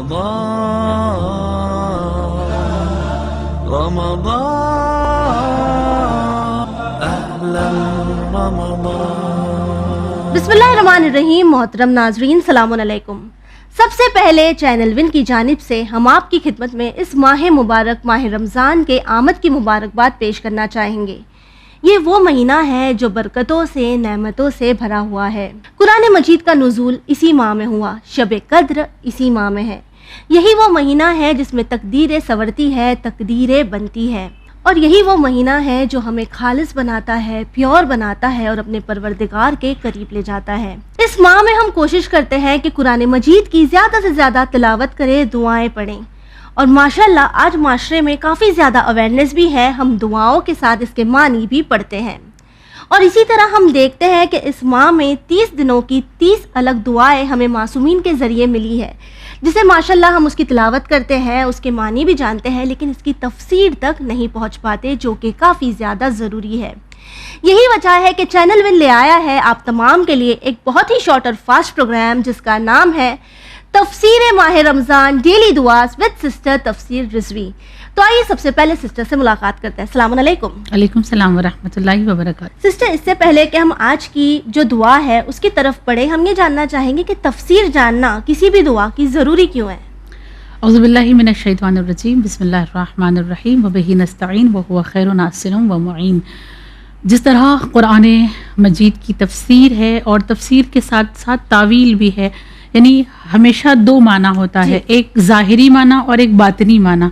बिस्मिल्लाहिर्रहमानिर्रहीम। मोहतरम नाजरीन, सलाम अलैकुम। सबसे पहले चैनल विन की जानिब से हम आपकी खिदमत में इस माह मुबारक माह रमज़ान के आमद की मुबारकबाद पेश करना चाहेंगे। ये वो महीना है जो बरकतों से, नेमतों से भरा हुआ है। कुरान मजीद का नुज़ूल इसी माह में हुआ, शब कद्र इसी माह में है। यही वो महीना है जिसमें तकदीरें संवरती है, तकदीरें बनती है, और यही वो महीना है जो हमें खालिस बनाता है, प्योर बनाता है और अपने परवरदिगार के करीब ले जाता है। इस माह में हम कोशिश करते हैं कि कुरान मजीद की ज़्यादा से ज़्यादा तिलावत करें, दुआएं पढ़ें, और माशाल्लाह आज माशरे में काफ़ी ज़्यादा अवेयरनेस भी है। हम दुआओं के साथ इसके मानी भी पढ़ते हैं, और इसी तरह हम देखते हैं कि इस माह में 30 दिनों की 30 अलग दुआएं हमें मासूमीन के ज़रिए मिली है, जिसे माशाल्लाह हम उसकी तिलावत करते हैं, उसके मानी भी जानते हैं, लेकिन इसकी तफसीर तक नहीं पहुंच पाते, जो कि काफ़ी ज़्यादा ज़रूरी है। यही वजह है कि चैनल विन ले आया है आप तमाम के लिए एक बहुत ही शॉर्ट और फास्ट प्रोग्राम, जिसका नाम है तफसीर माह रमज़ान डेली दुआस विद सिस्टर तफसीर रिजवी। तो आइए सबसे पहले सिस्टर से मुलाकात करते हैं। अस्सलाम वालेकुम। वालेकुम सलाम व रहमतुल्लाहि व बरकातहू। सिस्टर, इससे पहले कि हम आज की जो दुआ है उसकी तरफ पढ़े, हम ये जानना चाहेंगे कि तफसीर जानना किसी भी दुआ की ज़रूरी क्यों है? औज़ु बिल्लाहि मिनश शैतानिर रजीम, बिस्मिल्लाहिर रहमानिर रहीम, व बिही नस्तईन व हुवा खैरुन नासिरुन व मुईन। जिस तरह कुरान मजीद की तफसीर है और तफसीर के साथ साथ तावील भी है, यानी हमेशा दो माना होता है, एक ज़ाहिरी माना और एक बातिनी माना।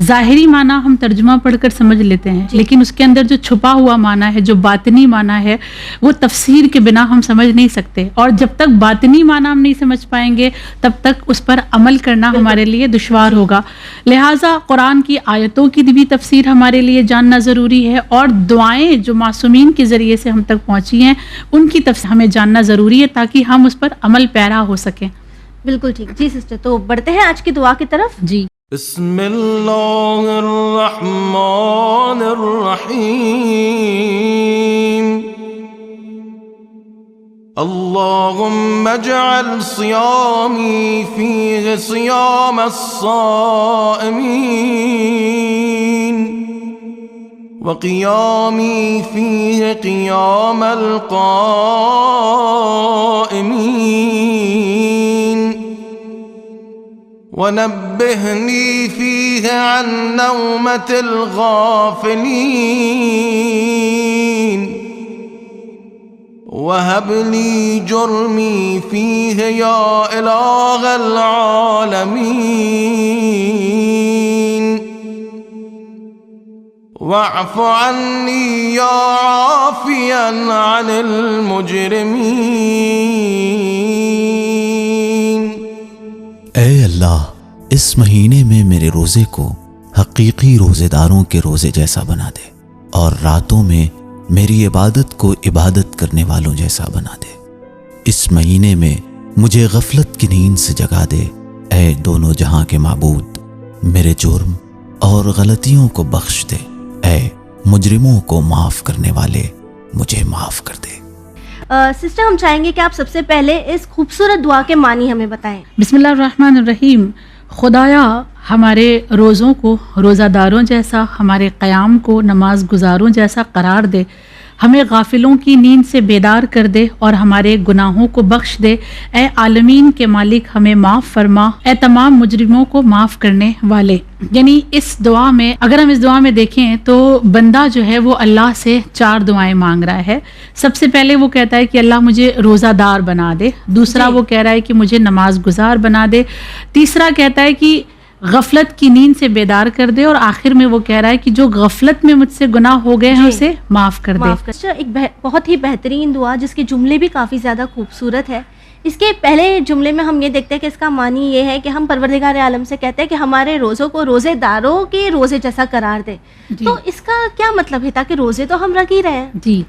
ज़ाहिरी माना हम तर्जुमा पढ़कर समझ लेते हैं, लेकिन उसके अंदर जो छुपा हुआ माना है, जो बातिनी माना है, वो तफसीर के बिना हम समझ नहीं सकते, और जब तक बातिनी माना हम नहीं समझ पाएंगे तब तक उस पर अमल करना हमारे लिए दुश्वार होगा। लिहाजा कुरान की आयतों की भी तफसीर हमारे लिए जानना ज़रूरी है, और दुआएं जो मासूमीन के ज़रिए से हम तक पहुँची हैं उनकी तफसीर हमें जानना ज़रूरी है, ताकि हम उस पर अमल पैरा हो सकें। बिल्कुल ठीक जी सिस्टर, तो बढ़ते हैं आज की दुआ की तरफ। जी। बिस्मिल्लाहिर्रहमानिर्रहीम, अल्लाहुम्मा अजअल सियामी फीहि सियाम अस्साइमीन व क़ियामी फीहि क़ियामल क़ाइमीन वनब्बिहनी फीहि अन नौमतिल गाफ़िलीन वहबली जुर्मी फीहि या इलाहल आलमीन वअफ़ु अन्नी या आफ़ियन अनिल मुजरिमीन। ऐ अल्लाह, इस महीने में मेरे रोज़े को हकीकी रोज़ेदारों के रोज़े जैसा बना दे, और रातों में मेरी इबादत को इबादत करने वालों जैसा बना दे। इस महीने में मुझे गफलत की नींद से जगा दे। ऐ दोनों जहां के माबूद, मेरे जुर्म और गलतियों को बख्श दे। ऐ मुजरिमों को माफ़ करने वाले, मुझे माफ़ कर दे। सिस्टर, हम चाहेंगे कि आप सबसे पहले इस खूबसूरत दुआ के मानी हमें बताएं। बिस्मिल्लाहिर्रहमानिर्रहीम। खुदाया हमारे रोज़ों को रोज़ादारों जैसा, हमारे क़याम को नमाज गुजारों जैसा करार दे, हमें गाफिलों की नींद से बेदार कर दे और हमारे गुनाहों को बख्श दे। ए आलमीन के मालिक, हमें माफ़ फरमा, ए तमाम मुजरिमों को माफ़ करने वाले। यानी इस दुआ में, अगर हम इस दुआ में देखें तो बंदा जो है वो अल्लाह से 4 दुआएं मांग रहा है। सबसे पहले वो कहता है कि अल्लाह मुझे रोज़ादार बना दे। दूसरा वो कह रहा है कि मुझे नमाज गुजार बना दे। तीसरा कहता है कि गफलत की नींद से बेदार कर दे, और आखिर में वो कह रहा है कि जो गफलत में मुझसे गुनाह हो गए हैं उसे माफ़ कर दे। एक बहुत ही बेहतरीन दुआ, जिसके जुमले भी काफ़ी ज़्यादा खूबसूरत है। इसके पहले जुमले में हम ये देखते हैं कि इसका मानी ये है कि हम परवरदिगार आलम से कहते हैं कि हमारे रोज़ों को रोज़ेदारों के रोज़े जैसा करार दे। तो इसका क्या मतलब है? ताकि रोज़े तो हम रख ही रहे हैं। जी,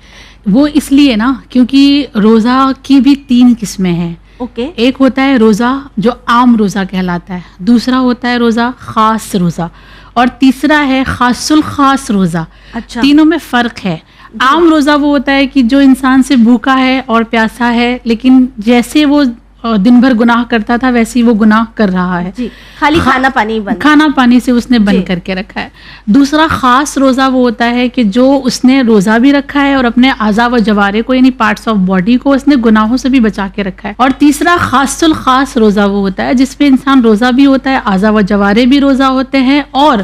वो इसलिए ना क्योंकि रोज़ा की भी 3 किस्में हैं। एक होता है रोज़ा जो आम रोज़ा कहलाता है, दूसरा होता है रोज़ा ख़ास रोज़ा, और तीसरा है ख़ासुल ख़ास रोज़ा। अच्छा। तीनों में फ़र्क है। आम रोज़ा वो होता है कि जो इंसान से भूखा है और प्यासा है, लेकिन जैसे वो دن بھر گناہ کرتا تھا ویسے ہی وہ گناہ کر رہا ہے. جی خالی کھانا پانی بند, کھانا پانی سے اس نے بند کر کے رکھا ہے. دوسرا خاص روزہ وہ ہوتا ہے کہ جو اس نے روزہ بھی رکھا ہے اور اپنے اعضاء و جوارح کو یعنی پارٹس آف باڈی کو اس نے گناہوں سے بھی بچا کے رکھا ہے. اور تیسرا خاص الخاص روزہ وہ ہوتا ہے جس پہ انسان روزہ بھی ہوتا ہے, اعضاء و جوارح بھی روزہ ہوتے ہیں, اور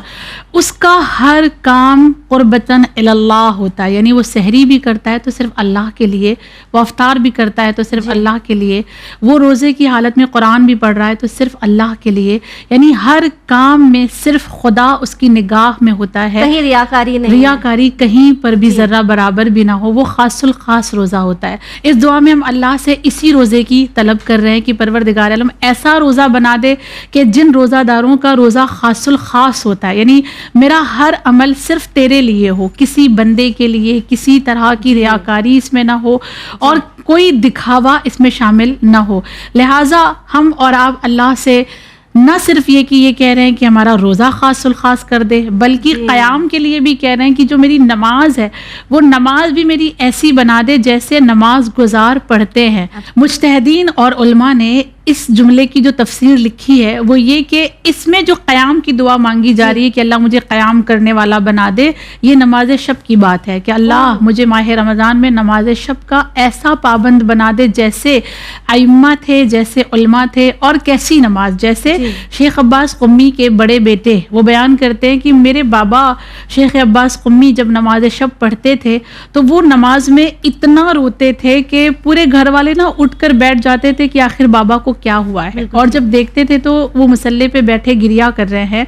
اس کا ہر کام قربتاً الی اللہ ہوتا ہے. یعنی وہ سحری بھی کرتا ہے تو صرف اللہ کے لیے, وہ افطار بھی کرتا ہے تو صرف اللہ کے لیے, وہ روزے کی حالت میں قرآن بھی پڑھ رہا ہے تو صرف اللہ کے لیے. یعنی ہر کام میں صرف خدا اس کی نگاہ میں ہوتا ہے, کہیں ریاکاری نہیں, ریاکاری کہیں پر بھی ذرہ برابر بھی نہ ہو. وہ خاص الخاص روزہ ہوتا ہے. اس دعا میں ہم اللہ سے اسی روزے کی طلب کر رہے ہیں کہ پروردگار عالم ایسا روزہ بنا دے کہ جن روزہ داروں کا روزہ خاص الخاص ہوتا ہے, یعنی میرا ہر عمل صرف تیرے لیے ہو, کسی بندے کے لیے کسی طرح کی ریاکاری اس میں نہ ہو اور کوئی دکھاوا اس میں شامل نہ ہو. لہٰذا ہم اور آپ اللہ سے نہ صرف یہ کہ یہ کہہ رہے ہیں کہ ہمارا روزہ خاص الخاص کر دے, بلکہ قیام کے لیے بھی کہہ رہے ہیں کہ جو میری نماز ہے وہ نماز بھی میری ایسی بنا دے جیسے نماز گزار پڑھتے ہیں. مجتہدین اور علماء نے اس جملے کی جو تفسیر لکھی ہے وہ یہ کہ اس میں جو قیام کی دعا مانگی جا رہی ہے کہ اللہ مجھے قیام کرنے والا بنا دے, یہ نماز شب کی بات ہے کہ اللہ مجھے ماہ رمضان میں نماز شب کا ایسا پابند بنا دے جیسے ائمہ تھے, جیسے علماء تھے. اور کیسی نماز, جیسے شیخ عباس قمی کے بڑے بیٹے وہ بیان کرتے ہیں کہ میرے بابا شیخ عباس قمی جب نماز شب پڑھتے تھے تو وہ نماز میں اتنا روتے تھے کہ پورے گھر والے نا اٹھ کر بیٹھ جاتے تھے کہ آخر بابا کو کیا ہوا ہے, اور جب دیکھتے تھے تو وہ مصلی پہ بیٹھے گریا کر رہے ہیں.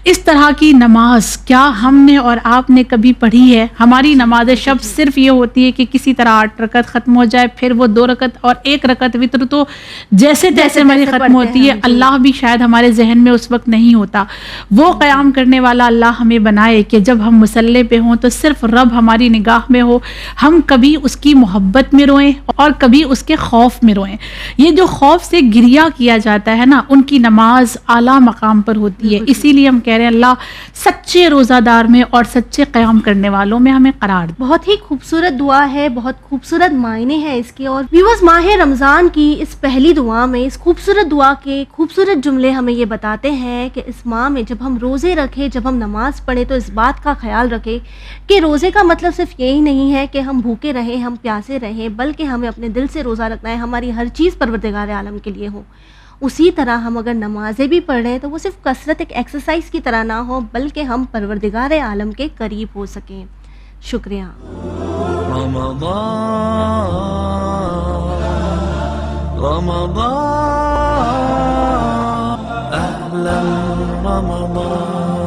اس طرح کی نماز کیا ہم نے اور آپ نے کبھی پڑھی ہے؟ ہماری نماز شب صرف یہ ہوتی ہے کہ کسی طرح 8 رکعت ختم ہو جائے, پھر وہ 2 رکعت اور 1 رکعت وتر تو جیسے تیسے ہماری ختم ہوتی ہے. اللہ بھی شاید ہمارے ذہن میں اس وقت نہیں ہوتا. وہ قیام کرنے والا اللہ ہمیں بنائے کہ جب ہم مصلی پہ ہوں تو صرف رب ہماری نگاہ میں ہو, ہم کبھی اس کی محبت میں روئیں اور کبھی اس کے خوف میں روئیں. یہ جو خوف سے گریا کیا جاتا ہے نا, ان کی نماز اعلیٰ مقام پر ہوتی ہے. اسی لیے ہم کہہ رہے ہیں اللہ سچے روزہ دار میں اور سچے قیام کرنے والوں میں ہمیں قرار دے. بہت ہی خوبصورت دعا ہے, بہت خوبصورت معنی ہے اس کے. اور ویورز, ماہ رمضان کی اس پہلی دعا میں, اس خوبصورت دعا کے خوبصورت جملے ہمیں یہ بتاتے ہیں کہ اس ماہ میں جب ہم روزے رکھیں, جب ہم نماز پڑھیں تو اس بات کا خیال رکھیں کہ روزے کا مطلب صرف یہی نہیں ہے کہ ہم بھوکے رہیں, ہم پیاسے رہیں, بلکہ ہمیں اپنے دل سے روزہ رکھنا ہے, ہماری ہر چیز پروردگار عالم کے لیے ہو. اسی طرح ہم اگر نمازیں بھی پڑھ رہے ہیں تو وہ صرف کثرت ایک ایکسرسائز کی طرح نہ ہو, بلکہ ہم پروردگار عالم کے قریب ہو سکیں. شکریہ. رمضان أهلا رمضان